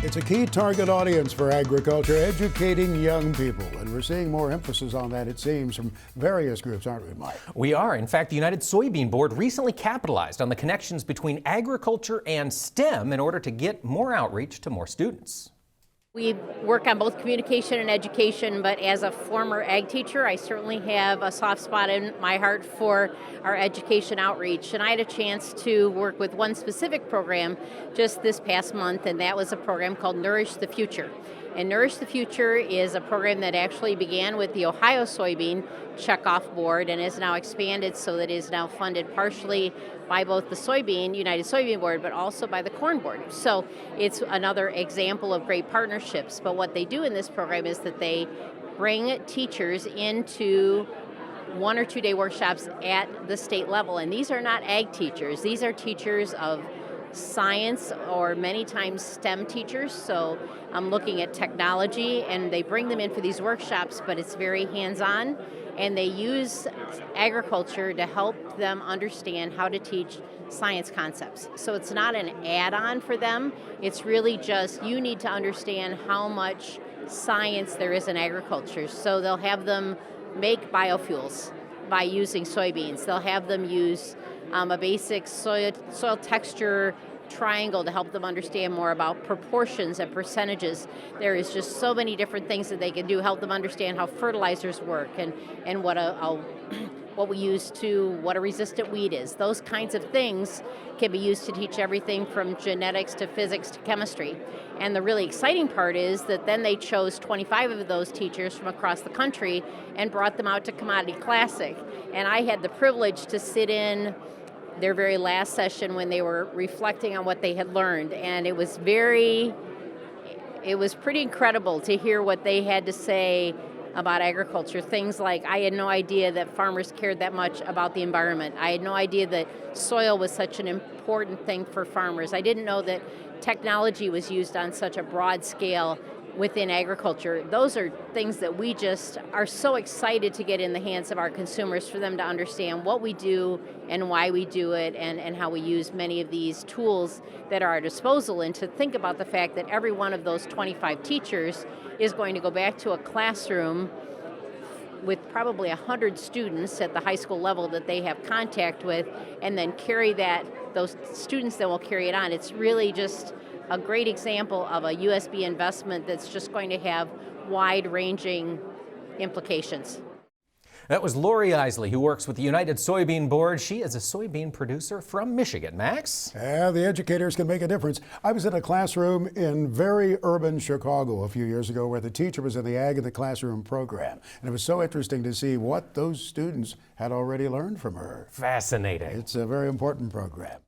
It's a key target audience for agriculture, educating young people. And we're seeing more emphasis on that, it seems, from various groups, aren't we, Mike? We are. In fact, the United Soybean Board recently capitalized on the connections between agriculture and STEM in order to get more outreach to more students. We work on both communication and education, but as a former ag teacher, I certainly have a soft spot in my heart for our education outreach. And I had a chance to work with one specific program just this past month, and that was a program called Nourish the Future. And Nourish the Future is a program that actually began with the Ohio Soybean Checkoff Board and is now expanded so that it is now funded partially by both the United Soybean Board, but also by the Corn Board. So it's another example of great partnerships. But what they do in this program is that they bring teachers into 1 or 2 day workshops at the state level. And these are not ag teachers. These are teachers of science or many times STEM teachers. So I'm looking at technology, and they bring them in for these workshops, but it's very hands-on. And they use agriculture to help them understand how to teach science concepts. So it's not an add-on for them. It's really just you need to understand how much science there is in agriculture. So they'll have them make biofuels by using soybeans. They'll have them use a basic soil texture triangle to help them understand more about proportions and percentages. There is just so many different things that they can do, help them understand how fertilizers work and what what we use to what a resistant weed is. Those kinds of things can be used to teach everything from genetics to physics to chemistry. And the really exciting part is that then they chose 25 of those teachers from across the country and brought them out to Commodity Classic. And I had the privilege to sit in their very last session when they were reflecting on what they had learned, and it was pretty incredible to hear what they had to say about agriculture. Things like, I had no idea that farmers cared that much about the environment. I had no idea that soil was such an important thing for farmers. I didn't know that technology was used on such a broad scale within agriculture. Those are things that we just are so excited to get in the hands of our consumers, for them to understand what we do and why we do it, and how we use many of these tools that are at our disposal, and to think about the fact that every one of those 25 teachers is going to go back to a classroom with probably 100 students at the high school level that they have contact with, and then carry those students then will carry it on. It's really just a great example of a USB investment that's just going to have wide-ranging implications. That was Laurie Isley, who works with the United Soybean Board. She is a soybean producer from Michigan. Max? Yeah, the educators can make a difference. I was in a classroom in very urban Chicago a few years ago where the teacher was in the Ag in the Classroom program. And it was so interesting to see what those students had already learned from her. Fascinating. It's a very important program.